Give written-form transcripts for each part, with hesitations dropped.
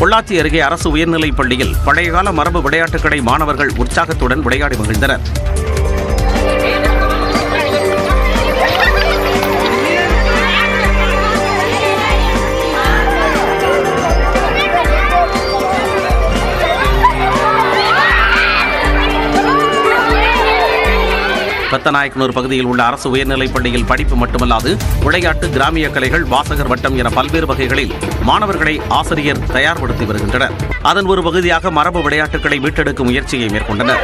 பொள்ளாச்சி அருகே அரசு உயர்நிலைப் பள்ளியில் பழையகால மரபு விளையாட்டுக்கடை மாணவர்கள் உற்சாகத்துடன் விளையாடி மகிழ்ந்தனர். பெத்தநாயக்கனூர் பகுதியில் உள்ள அரசு உயர்நிலைப் பள்ளியில் படிப்பு மட்டுமல்லாது விளையாட்டு, கிராமிய கலைகள், வாசகர் வட்டம் என பல்வேறு வகைகளில் மாணவர்களை ஆசிரியர் தயார்படுத்தி வருகின்றனர். அதன் ஒரு பகுதியாக மரபு விளையாட்டுகளை மீட்டெடுக்கும் முயற்சியை மேற்கொண்டனர்.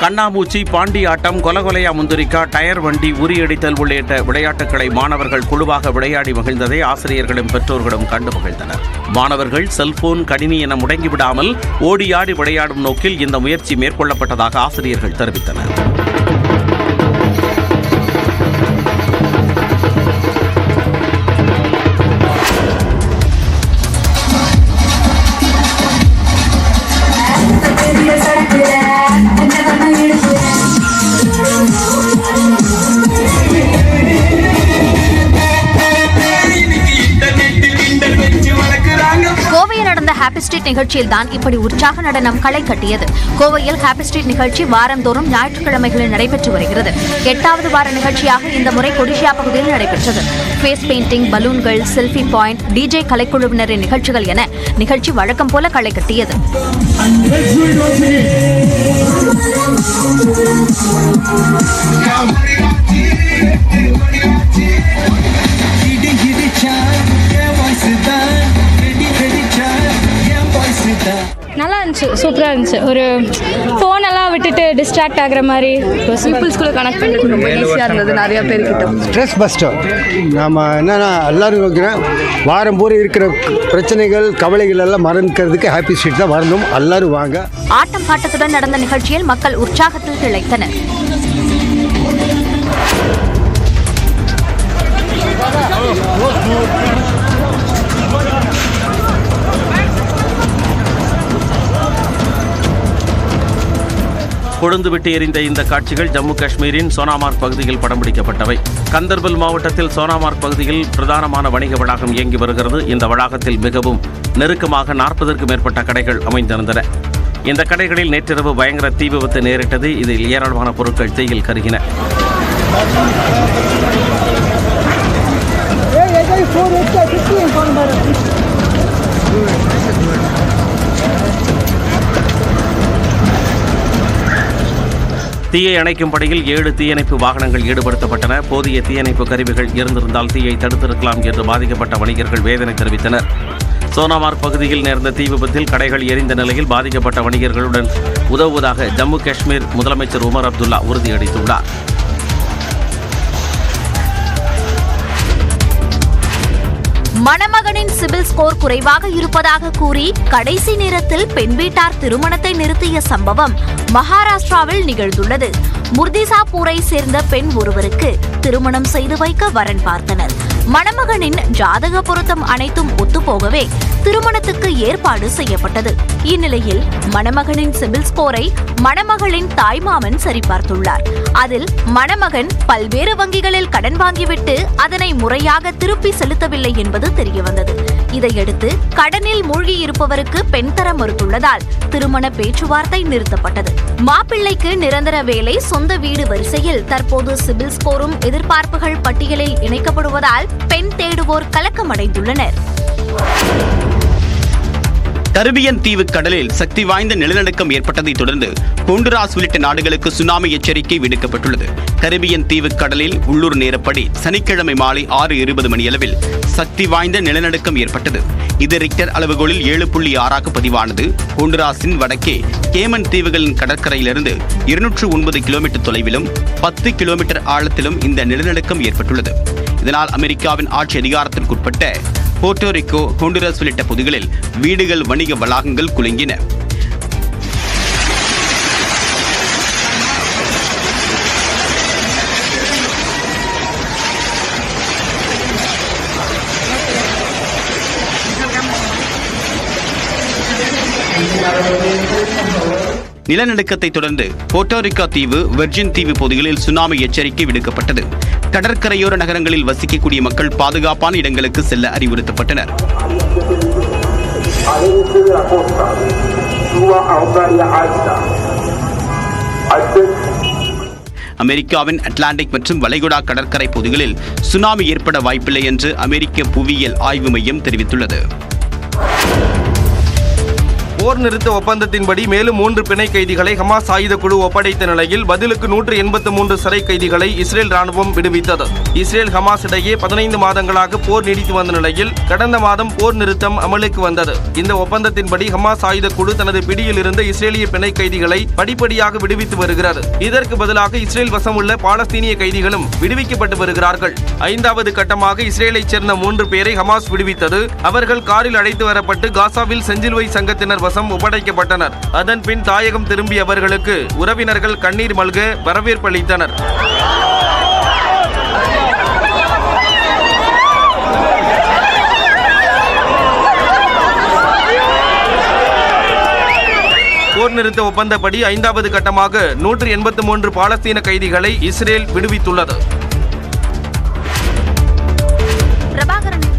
கண்ணாமூச்சி, பாண்டி ஆட்டம், கொலகொலையா முந்திரிக்கா, டயர் வண்டி, உரியடித்தல் உள்ளிட்ட விளையாட்டுகளை மாணவர்கள் குழுவாக விளையாடி மகிழ்ந்ததை ஆசிரியர்களும் பெற்றோர்களும் கண்டு மகிழ்ந்தனர். மாணவர்கள் செல்போன், கணினி என முடங்கிவிடாமல் ஓடியாடி விளையாடும் நோக்கில் இந்த முயற்சி மேற்கொள்ளப்பட்டதாக ஆசிரியர்கள் தெரிவித்தனர். கோவையில் நடந்த ஹாப்பி ஸ்ட்ரீட் நிகழ்ச்சியில் தான் இப்படி உற்சாக நடனம் களை கட்டியது. கோவையில் ஹாப்பி ஸ்ட்ரீட் நிகழ்ச்சி வாரந்தோறும் ஞாயிற்றுக்கிழமைகளில் நடைபெற்று வருகிறது. 8வது வார நிகழ்ச்சியாக இந்த முறை கொடிஷியா பகுதியில் நடைபெற்றது. ஃபேஸ் பெயிண்டிங், பலூன்கள், செல்ஃபி பாயிண்ட், டிஜே கலைக்குழுவினரின் நிகழ்ச்சிகள் என நிகழ்ச்சி வழக்கம் போல களை கட்டியது. நல்லா இருந்துச்சு, சூப்பராக இருந்துச்சு. ஒரு ஃபோனெல்லாம் விட்டுட்டு டிஸ்ட்ராக்ட் ஆகிற மாதிரி பீப்புள்ஸ்குள்ளே கனெக்ட் பண்ணுறது ரொம்ப ஈஸியாக இருந்தது. நிறையா பேர்கிட்ட ஸ்ட்ரெஸ் பஸ்டர். நாம் என்னென்னா எல்லோரும் வைக்கிறேன், வாரம் பூரா இருக்கிற பிரச்சனைகள், கவலைகள் எல்லாம் மறந்துக்கிறதுக்கு ஹாப்பி ஸ்ட்ரீட் தான் வரணும். எல்லோரும் வாங்க. ஆட்டம் பாட்டத்துடன் நடந்த நிகழ்ச்சியில் மக்கள் உற்சாகத்தில் திளைத்தனர். கொழுந்துவிட்டு எரிந்த இந்த காட்சிகள் ஜம்மு காஷ்மீரின் சோனாமார்க் பகுதியில் படம் பிடிக்கப்பட்டவை. கந்தர்பல் மாவட்டத்தில் சோனாமார்க் பகுதியில் பிரதானமான வணிக வளாகம் இயங்கி வருகிறது. இந்த வளாகத்தில் மிகவும் நெருக்கமாக 40க்கும் மேற்பட்ட கடைகள் அமைந்திருந்தன. இந்த கடைகளில் நேற்றிரவு பயங்கர தீ விபத்து நேரிட்டது. இதில் ஏராளமான பொருட்கள் தீயில் கருகின. தீயை அணைக்கும் பணியில் 7 தீயணைப்பு வாகனங்கள் ஈடுபடுத்தப்பட்டன. போதிய தீயணைப்பு கருவிகள் இருந்திருந்தால் தீயை தடுத்திருக்கலாம் என்று பாதிக்கப்பட்ட வணிகர்கள் வேதனை தெரிவித்தனர். சோனாமார்க் பகுதியில் நேர்ந்த தீ விபத்தில் கடைகள் எரிந்த நிலையில் பாதிக்கப்பட்ட வணிகர்களுடன் உதவுவதாக ஜம்மு காஷ்மீர் முதலமைச்சர் உமர் அப்துல்லா உறுதியளித்துள்ளார். மணமகனின் சிபில் ஸ்கோர் குறைவாக இருப்பதாக கூறி கடைசி நேரத்தில் பெண் வீட்டார் திருமணத்தை நிறுத்திய சம்பவம் மகாராஷ்டிராவில் நிகழ்ந்துள்ளது. முர்திசாபூரை சேர்ந்த பெண் ஒருவருக்கு திருமணம் செய்து வைக்க வரன் பார்த்தனர். மணமகனின் ஜாதக பொருத்தம் அனைத்தும் ஒத்துப்போகவே திருமணத்துக்கு ஏற்பாடு செய்யப்பட்டது. இந்நிலையில் மணமகனின் சிபில் ஸ்கோரை மணமகளின் தாய்மாமன் சரிபார்த்துள்ளார். அதில் மணமகன் பல்வேறு வங்கிகளில் கடன் வாங்கிவிட்டு அதனை முறையாக திருப்பி செலுத்தவில்லை என்பது தெரியவந்தது. இதையடுத்து கடனில் மூழ்கியிருப்பவருக்கு பெண் தர மறுத்துள்ளதால் திருமண பேச்சுவார்த்தை நிறுத்தப்பட்டது. மாப்பிள்ளைக்கு நிரந்தர வேலை, சொந்த வீடு வரிசையில் தற்போது சிபில் ஸ்கோரும் எதிர்பார்ப்புகள் பட்டியலில் இணைக்கப்படுவதால் பெண் தேடுவோர் கலக்கமடைந்துள்ளனர். கரிபியன் தீவு கடலில் சக்தி வாய்ந்த நிலநடுக்கம் ஏற்பட்டதை தொடர்ந்து ஹோண்டுராஸ் உள்ளிட்ட நாடுகளுக்கு சுனாமி எச்சரிக்கை விடுக்கப்பட்டுள்ளது. கரிபியன் தீவு கடலில் உள்ளூர் நேரப்படி சனிக்கிழமை மாலை 6:20 மணியளவில் சக்தி வாய்ந்த நிலநடுக்கம் ஏற்பட்டது. இது ரிக்டர் அளவுகோலில் 7.6 பதிவானது. ஹோண்டுராஸின் வடக்கே கேமன் தீவுகளின் கடற்கரையிலிருந்து 209 கிலோமீட்டர் தொலைவிலும் 10 கிலோமீட்டர் ஆழத்திலும் இந்த நிலநடுக்கம் ஏற்பட்டுள்ளது. இதனால் அமெரிக்காவின் ஆட்சி அதிகாரத்திற்குட்பட்ட போர்ட்டோரிக்கோ, ஹோண்டுராஸ் உள்ளிட்ட பகுதிகளில் வீடுகள், வணிக வளாகங்கள் குலுங்கின. நிலநடுக்கத்தை தொடர்ந்து போர்ட்டோரிக்கோ தீவு, வெர்ஜின் தீவு பகுதிகளில் சுனாமி எச்சரிக்கை விடுக்கப்பட்டது. கடற்கரையோர நகரங்களில் வசிக்கக்கூடிய மக்கள் பாதுகாப்பான இடங்களுக்கு செல்ல அறிவுறுத்தப்பட்டனர். அமெரிக்காவின் அட்லாண்டிக் மற்றும் வளைகுடா கடற்கரை பகுதிகளில் சுனாமி ஏற்பட வாய்ப்பில்லை என்று அமெரிக்க புவியியல் ஆய்வு மையம் தெரிவித்துள்ளது. போர் நிறுத்த ஒப்பந்தத்தின்படி மேலும் 3 பிணை கைதிகளை ஹமாஸ் ஆயுத குழு ஒப்படைத்த நிலையில் பதிலுக்கு 183 சிறை கைதிகளை இஸ்ரேல் ராணுவம் விடுவித்தது. இஸ்ரேல் ஹமாஸ் இடையே 15 மாதங்களாக போர் நீடித்து வந்த நிலையில் கடந்த மாதம் போர் நிறுத்தம் அமலுக்கு வந்தது. இந்த ஒப்பந்தத்தின்படி ஹமாஸ் ஆயுத குழு தனது பிடியில் இருந்த இஸ்ரேலிய பிணை கைதிகளை படிப்படியாக விடுவித்து வருகிறது. இதற்கு பதிலாக இஸ்ரேல் வசம் உள்ள பாலஸ்தீனிய கைதிகளும் விடுவிக்கப்பட்டு வருகிறார்கள். 5வது கட்டமாக இஸ்ரேலைச் சேர்ந்த 3 பேரை ஹமாஸ் விடுவித்தது. அவர்கள் காரில் அழைத்து வரப்பட்டு காசாவில் செஞ்சிலுவை சங்கத்தினர் வசம் ஒப்படைக்கப்பட்டனர். அதன் பின் தாயகம் திரும்பிய அவர்களுக்கு உறவினர்கள் கண்ணீர் மல்க வரவேற்பு அளித்தனர். போர் நிறுத்த ஒப்பந்தப்படி 5வது கட்டமாக 183 பாலஸ்தீன கைதிகளை இஸ்ரேல் விடுவித்துள்ளது.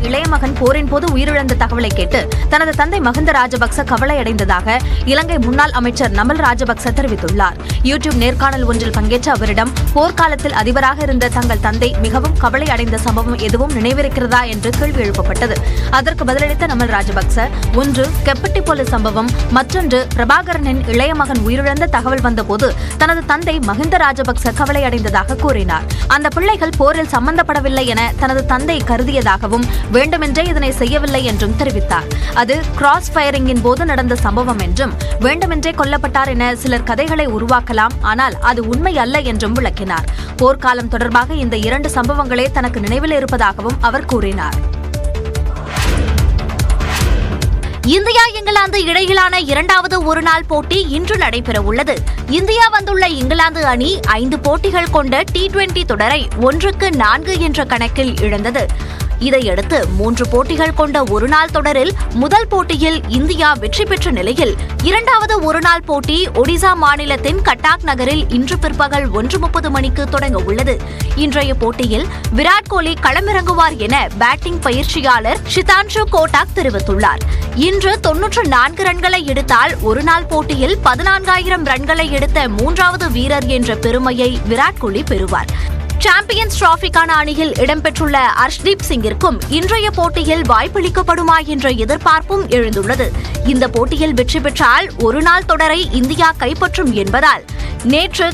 இளைய மகன் போரின் போது உயிரிழந்த தகவலை கேட்டு தனது தந்தை மஹிந்த ராஜபக்ச கவலையடைந்ததாக இலங்கை முன்னாள் அமைச்சர் நமல் ராஜபக்ச தெரிவித்துள்ளார். யூடியூப் நேர்காணல் ஒன்றில் பங்கேற்ற அவரிடம் போர்க்காலத்தில் அதிபராக இருந்த தங்கள் தந்தை மிகவும் கவலை அடைந்த சம்பவம் எதுவும் நினைவிருக்கிறதா என்று கேள்வி எழுப்பப்பட்டது. அதற்கு பதிலளித்த நமல் ராஜபக்ச, ஒன்று கெப்பட்டிப்பொலு சம்பவம், மற்றொன்று பிரபாகரனின் இளைய மகன் உயிரிழந்த தகவல் வந்தபோது தனது தந்தை மஹிந்த ராஜபக்ச கவலையடைந்ததாக கூறினார். அந்த பிள்ளைகள் போரில் சம்பந்தப்படவில்லை என தனது தந்தை கருதியதாகவும் வேண்டுமென்றே இதனை செய்யவில்லை என்றும் தெரிவித்தார். அது கிராஸ் ஃபயரிங்கின் போது நடந்த சம்பவம் என்றும் வேண்டுமென்றே கொல்லப்பட்டார் என சிலர் கதைகளை உருவாக்கலாம், ஆனால் அது உண்மை அல்ல என்றும் விளக்கினார். போர்க்காலம் தொடர்பாக இந்த 2 சம்பவங்களே தனக்கு நினைவில் இருப்பதாகவும் அவர் கூறினார். இந்தியா இங்கிலாந்து இடையிலான 2வது ஒருநாள் போட்டி இன்று நடைபெற உள்ளது. இந்தியா வந்துள்ள இங்கிலாந்து அணி 5 போட்டிகள் கொண்ட T20 தொடரை 1-4 என்ற கணக்கில் இழந்தது. இதையடுத்து 3 போட்டிகள் கொண்ட ஒருநாள் தொடரில் முதல் போட்டியில் இந்தியா வெற்றி பெற்ற நிலையில் 2வது ஒருநாள் போட்டி ஒடிசா மாநிலத்தின் கட்டாக் நகரில் இன்று பிற்பகல் 1:30 மணிக்கு தொடங்க உள்ளது. இன்றைய போட்டியில் விராட் கோலி களமிறங்குவார் என பேட்டிங் பயிற்சியாளர் ஷிதான்ஷு கோட்டாக் தெரிவித்துள்ளார். இன்று 94 ரன்களை எடுத்தால் ஒருநாள் போட்டியில் 14,000 ரன்களை எடுத்த 3வது வீரர் என்ற பெருமையை விராட் கோலி பெறுவார். சாம்பியன்ஸ் டிராபிக்கான அணியில் இடம்பெற்றுள்ள அர்ஷ்தீப் சிங்கிற்கும் இன்றைய போட்டியில் வாய்ப்பளிக்கப்படுமா என்ற எதிர்பார்ப்பும் எழுந்துள்ளது. இந்த போட்டியில் வெற்றி பெற்றால் ஒருநாள் தொடரை இந்தியா கைப்பற்றும் என்பதால் நேற்று